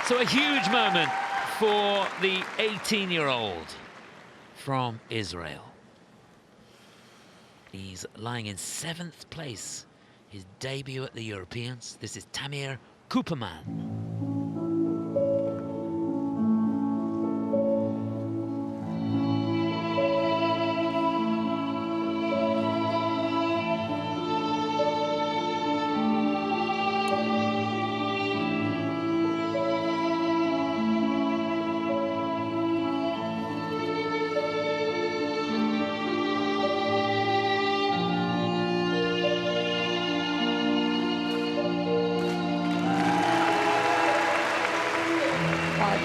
So a huge moment for the 18-year-old from Israel. He's lying in 7th place. His debut at the Europeans. This is Tamir KUPERMAN.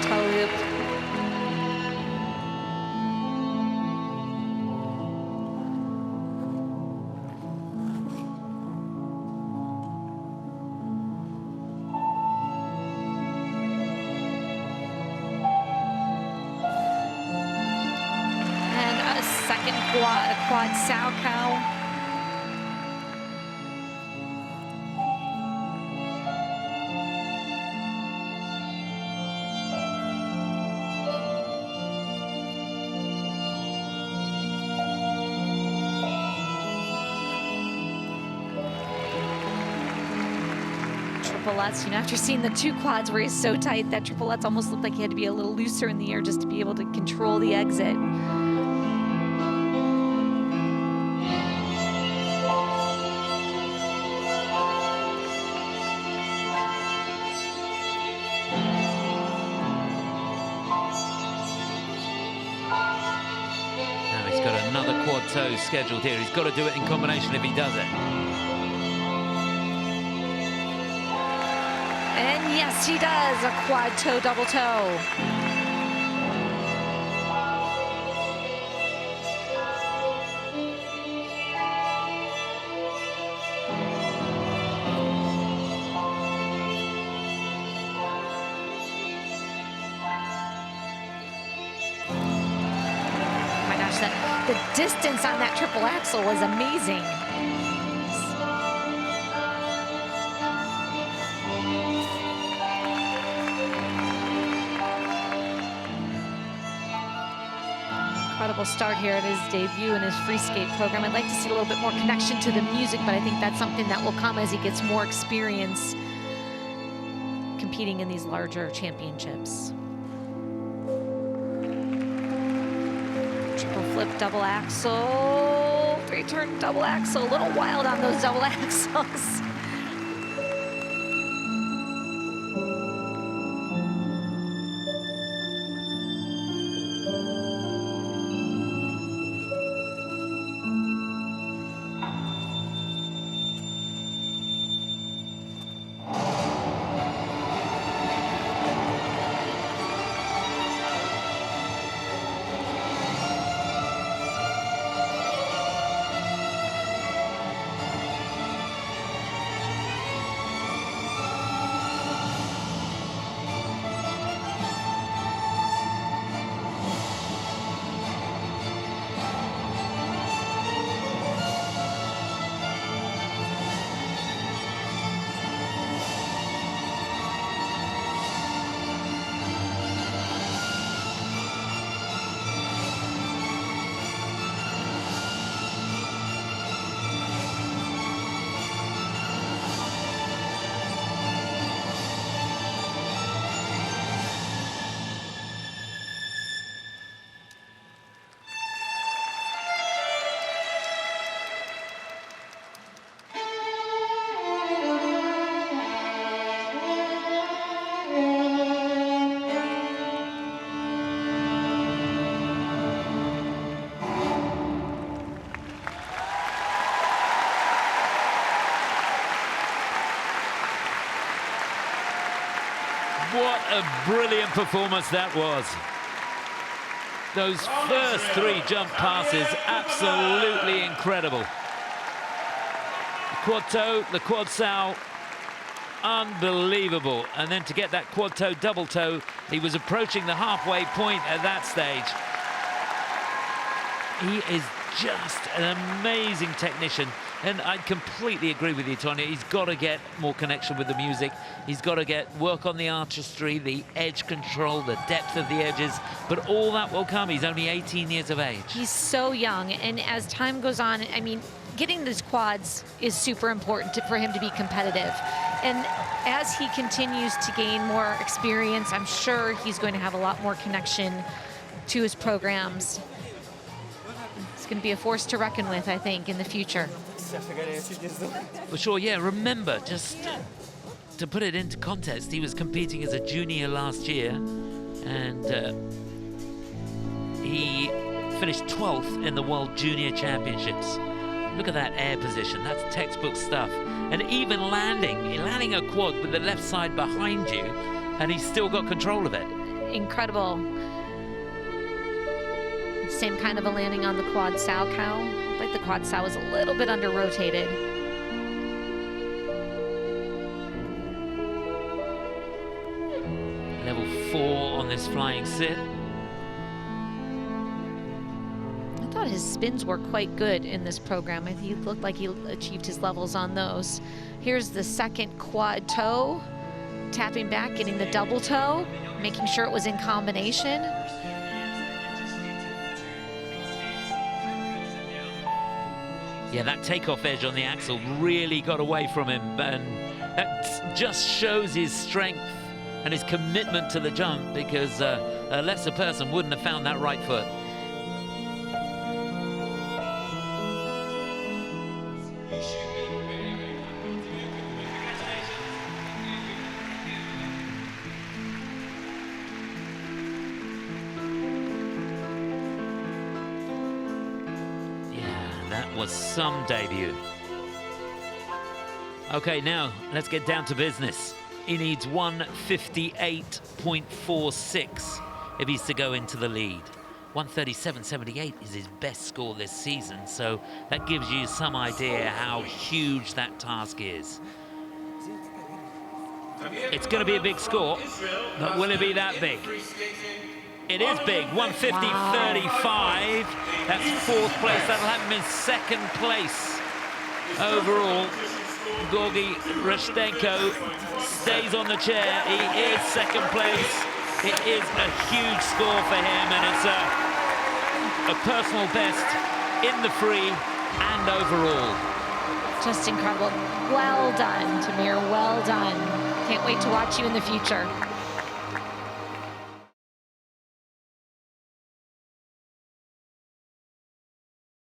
Toe loop. And a second quad sow cow. Triplets, you know, after seeing the 2 quads where he's so tight, that triplets almost looked like he had to be a little looser in the air just to be able to control the exit. Now he's got another quad toe scheduled here. He's got to do it in combination if he does it. And yes, he does, a quad toe, double toe. Oh my gosh, the distance on that triple axel was amazing. Incredible start here at his debut in his free skate program. I'd like to see a little bit more connection to the music, but I think that's something that will come as he gets more experience competing in these larger championships. Triple flip, double axel, 3-turn double axel, a little wild on those double axles. What a brilliant performance that was. Those first 3 jump passes, absolutely incredible. The quad toe, the quad sow, unbelievable. And then to get that quad toe, double toe, he was approaching the halfway point at that stage. He is just an amazing technician, And I completely agree with you, Tonya. He's got to get more connection with the music. He's got to work on the artistry, the edge control, the depth of the edges. But all that will come. He's only 18 years of age. He's so young, and as time goes on, I mean, getting these quads is super important for him to be competitive. And as he continues to gain more experience, I'm sure he's going to have a lot more connection to his programs. It's going to be a force to reckon with, I think, in the future. For sure, yeah. Remember, just to put it into context, he was competing as a junior last year, and he finished 12th in the World Junior Championships. Look at that air position. That's textbook stuff. And even landing a quad with the left side behind you, and he's still got control of it. Incredible. Same kind of a landing on the quad sow cow. Like the quad sow was a little bit under-rotated. Level 4 on this flying sit. I thought his spins were quite good in this program. I think he looked like he achieved his levels on those. Here's the second quad toe. Tapping back, getting the double toe, making sure it was in combination. Yeah, that takeoff edge on the axle really got away from him, and that just shows his strength and his commitment to the jump, because a lesser person wouldn't have found that right foot. Was some debut. Okay, now let's get down to business. He needs 158.46 if he's to go into the lead. 137.78 is his best score this season, so that gives you some idea how huge that task is. It's going to be a big score, but will it be that big? It is big, 150.35. That's 4th place. That'll have him in 2nd place overall. Gorgi Reshtenko stays on the chair. He is 2nd place. It is a huge score for him, and it's a personal best in the free and overall. Just incredible. Well done, Tamir. Well done. Can't wait to watch you in the future.